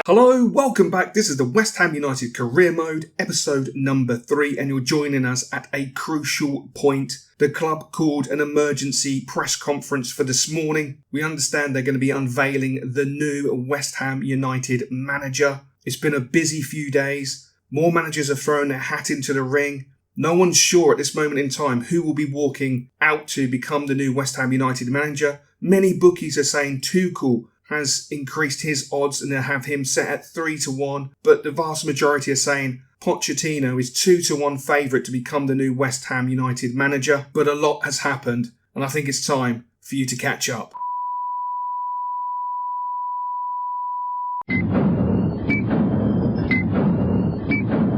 Hello, welcome back. This is the West Ham United Career Mode, episode number 3, and you're joining us at a crucial point. The club called an emergency press conference for this morning. We understand they're going to be unveiling the new West Ham United manager. It's been a busy few days. More managers have thrown their hat into the ring. No one's sure at this moment in time who will be walking out to become the new West Ham United manager. Many bookies are saying Tuchel has increased his odds and they have him set at 3-1, but the vast majority are saying Pochettino is 2-1 favourite to become the new West Ham United manager. But a lot has happened and I think it's time for you to catch up.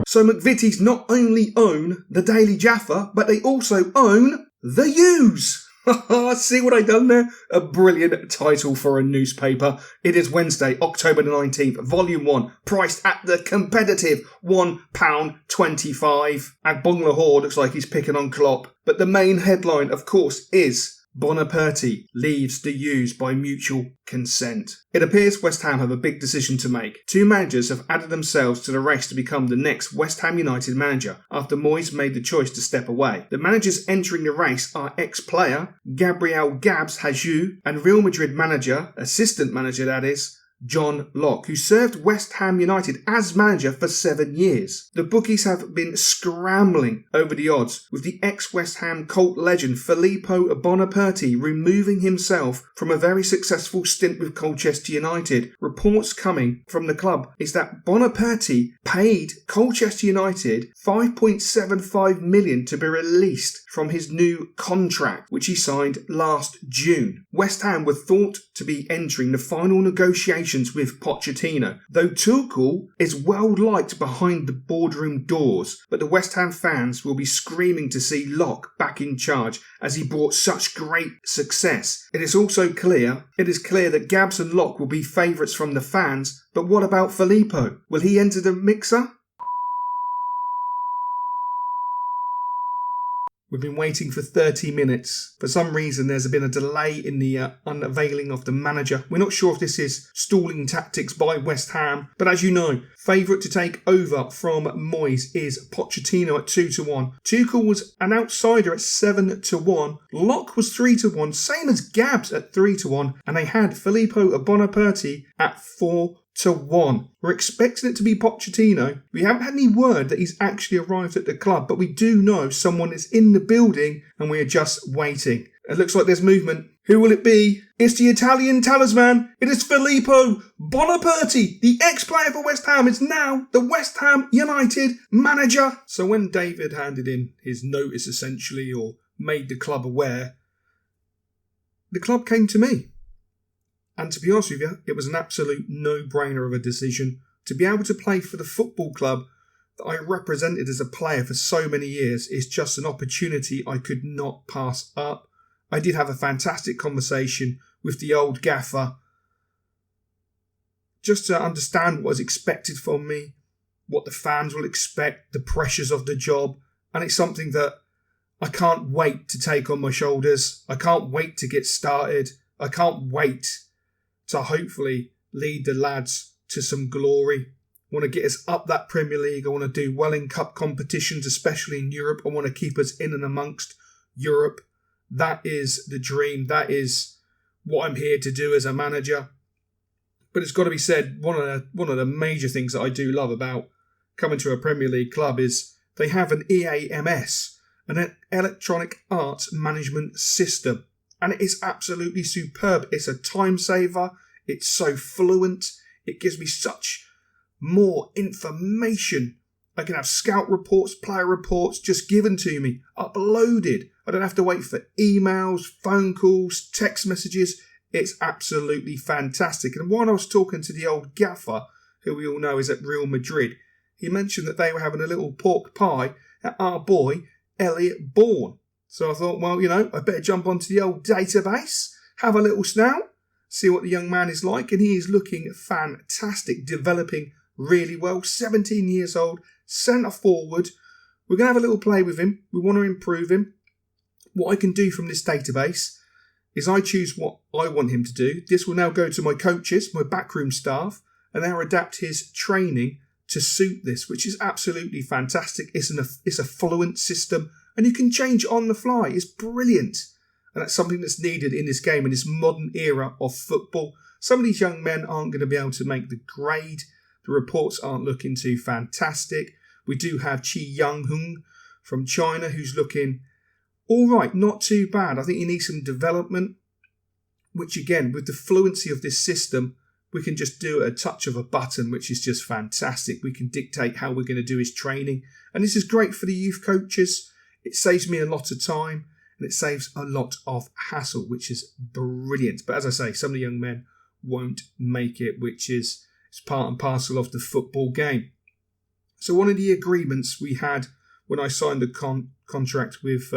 So McVitie's not only own the Daily Gaffer, but they also own the U's. See what I done there? A brilliant title for a newspaper. It is Wednesday, October the 19th, Volume 1, priced at the competitive £1.25. Agbon Lahore looks like he's picking on Klopp. But the main headline, of course, is Bonaparty leaves the U's by mutual consent. It appears West Ham have a big decision to make. Two managers have added themselves to the race to become the next West Ham United manager after Moyes made the choice to step away. The managers entering the race are ex-player Gabriel Gabs Haju and Real Madrid manager, assistant manager that is, John Locke, who served West Ham United as manager for 7 years. The bookies have been scrambling over the odds, with the ex-West Ham cult legend Filippo Bonaparty removing himself from a very successful stint with Colchester United. Reports coming from the club is that Bonaparty paid Colchester United $5.75 million to be released from his new contract, which he signed last June. West Ham were thought to be entering the final negotiations with Pochettino, though Tuchel is well liked behind the boardroom doors, but the West Ham fans will be screaming to see Locke back in charge as he brought such great success. It is clear that Gabs and Locke will be favourites from the fans, but what about Filippo? Will he enter the mixer? We've been waiting for 30 minutes. For some reason, there's been a delay in the unveiling of the manager. We're not sure if this is stalling tactics by West Ham, but as you know, favourite to take over from Moyes is Pochettino at 2-1. Tuchel was an outsider at 7-1. Locke was 3-1, same as Gabs at 3-1, and they had Filippo Bonaparty at 4-1. We're expecting it to be Pochettino. We haven't had any word that he's actually arrived at the club, but we do know someone is in the building and we are just waiting. It looks like there's movement. Who will it be? It's the Italian talisman. It is Filippo Bonaparty. The ex-player for West Ham is now the West Ham United manager. So when David handed in his notice essentially, or made the club aware, the club came to me. And to be honest with you, it was an absolute no-brainer of a decision. To be able to play for the football club that I represented as a player for so many years is just an opportunity I could not pass up. I did have a fantastic conversation with the old Gaffer, just to understand what is expected from me, what the fans will expect, the pressures of the job. And it's something that I can't wait to take on my shoulders. I can't wait to get started. I can't wait to hopefully lead the lads to some glory. I want to get us up that Premier League. I want to do well in cup competitions, especially in Europe. I want to keep us in and amongst Europe. That is the dream. That is what I'm here to do as a manager. But it's got to be said, one of the major things that I do love about coming to a Premier League club is they have an EAMS, an electronic arts management system. And it is absolutely superb. It's a time saver. It's so fluent. It gives me such more information. I can have scout reports, player reports just given to me, uploaded. I don't have to wait for emails, phone calls, text messages. It's absolutely fantastic. And while I was talking to the old Gaffer, who we all know is at Real Madrid, he mentioned that they were having a little pork pie at our boy, Elliot Bourne. So I thought, well, I better jump onto the old database, have a little snout, see what the young man is like. And he is looking fantastic, developing really well. 17 years old, centre forward. We're going to have a little play with him. We want to improve him. What I can do from this database is I choose what I want him to do. This will now go to my coaches, my backroom staff, and now adapt his training to suit this, which is absolutely fantastic. It's a fluent system, and you can change on the fly. It's brilliant. And that's something that's needed in this game, in this modern era of football. Some of these young men aren't going to be able to make the grade. The reports aren't looking too fantastic. We do have Chi Young-hung from China, who's looking all right, not too bad. I think he needs some development, which again, with the fluency of this system, we can just do at a touch of a button, which is just fantastic. We can dictate how we're going to do his training. And this is great for the youth coaches. It saves me a lot of time and it saves a lot of hassle, which is brilliant. But as I say, some of the young men won't make it, which is part and parcel of the football game. So one of the agreements we had when I signed the contract with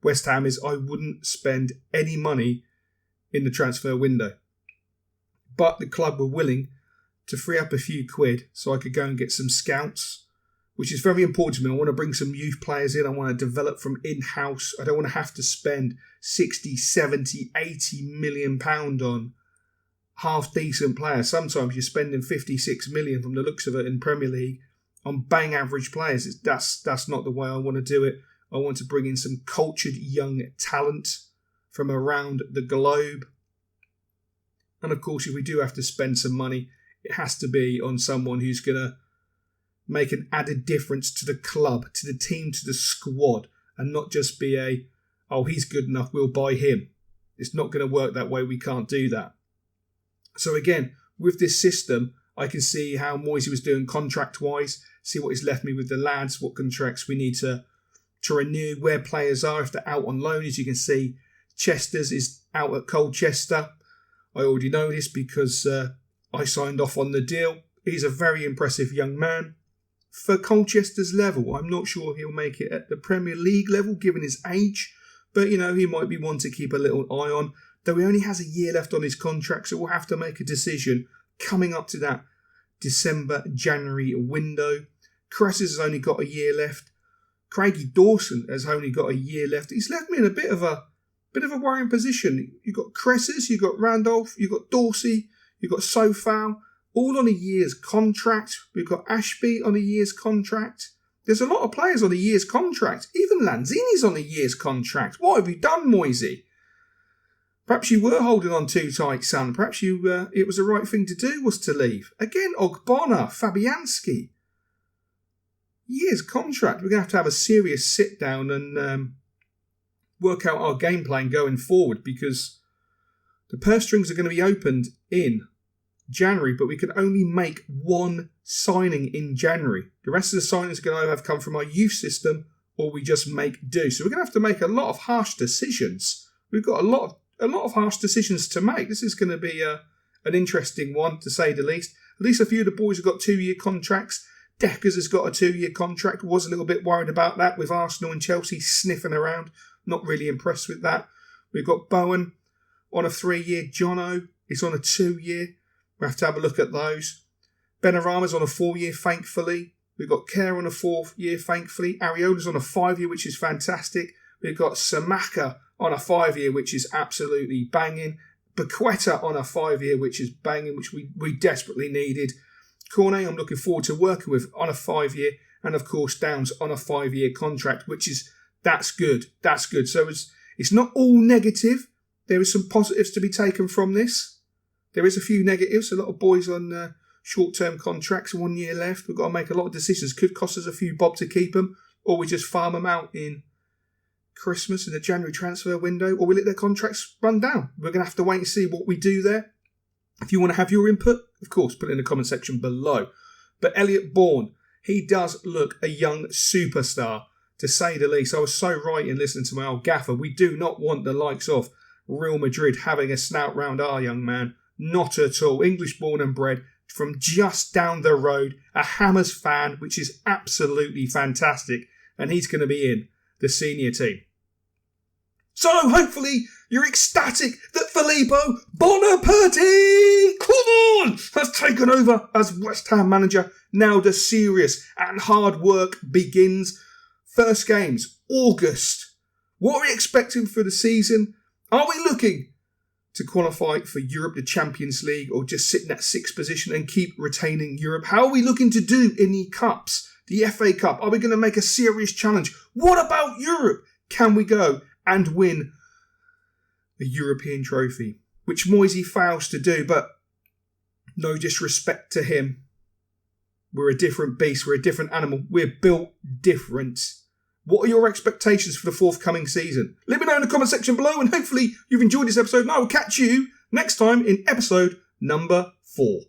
West Ham is I wouldn't spend any money in the transfer window. But the club were willing to free up a few quid so I could go and get some scouts, which is very important to me. I want to bring some youth players in. I want to develop from in-house. I don't want to have to spend 60, 70, 80 million pound on half-decent players. Sometimes you're spending 56 million from the looks of it in Premier League on bang average players. That's not the way I want to do it. I want to bring in some cultured young talent from around the globe. And of course, if we do have to spend some money, it has to be on someone who's going to make an added difference to the club, to the team, to the squad, and not just be he's good enough, we'll buy him. It's not going to work that way. We can't do that. So again, with this system, I can see how Moisey was doing contract-wise, see what he's left me with the lads, what contracts we need to renew, where players are, if they're out on loan. As you can see, Chester's is out at Colchester. I already know this because I signed off on the deal. He's a very impressive young man. For Colchester's level, I'm not sure he'll make it at the Premier League level given his age, but he might be one to keep a little eye on, though he only has a year left on his contract, so we'll have to make a decision coming up to that December-January window. Cress's has only got a year left. Craigie Dawson has only got a year left. He's left me in a bit of a worrying position. You've got Cresses, you've got Randolph, you've got Dorsey, you've got Sofal, all on a year's contract. We've got Ashby on a year's contract. There's a lot of players on a year's contract. Even Lanzini's on a year's contract. What have you done, Moisey? Perhaps you were holding on too tight, son. Perhaps it was the right thing to do was to leave. Again, Ogbonna, Fabianski. Year's contract. We're going to have a serious sit down and work out our game plan going forward, because the purse strings are going to be opened in January, but we can only make one signing in January. The rest of the signings are going to either have come from our youth system or we just make do. So we're going to have to make a lot of harsh decisions. We've got a lot of harsh decisions to make. This is going to be an interesting one, to say the least. At least a few of the boys have got 2-year contracts. Deckers has got a 2-year contract. Was a little bit worried about that with Arsenal and Chelsea sniffing around. Not really impressed with that. We've got Bowen on a 3-year. Jono is on a 2-year. We'll have to have a look at those. Benarama's on a 4-year, thankfully. We've got Kare on a 4-year, thankfully. Ariola's on a 5-year, which is fantastic. We've got Samaka on a 5-year, which is absolutely banging. Baqueta on a 5-year, which is banging, which we desperately needed. Cornet, I'm looking forward to working with on a 5-year. And of course, Downs on a 5-year contract, that's good. That's good. So it's not all negative. There is some positives to be taken from this. There is a few negatives. A lot of boys on short-term contracts, 1 year left. We've got to make a lot of decisions. Could cost us a few bob to keep them, or we just farm them out in Christmas in the January transfer window, or we let their contracts run down. We're going to have to wait and see what we do there. If you want to have your input, of course, put it in the comment section below. But Elliot Bourne, he does look a young superstar, to say the least. I was so right in listening to my old gaffer. We do not want the likes of Real Madrid having a snout round our young man. Not at all. English born and bred from just down the road. A Hammers fan, which is absolutely fantastic. And he's going to be in the senior team. So hopefully you're ecstatic that Filippo Bonaperti, come on, has taken over as West Ham manager. Now the serious and hard work begins. First games, August. What are we expecting for the season? Are we looking to qualify for Europe, the Champions League, or just sit in that 6th position and keep retaining Europe? How are we looking to do in the cups? The FA Cup, are we going to make a serious challenge? What about Europe? Can we go and win a European trophy? Which Moisey fails to do, but no disrespect to him. We're a different beast. We're a different animal. We're built different. What are your expectations for the forthcoming season? Let me know in the comment section below, and hopefully you've enjoyed this episode, and I will catch you next time in episode number 4.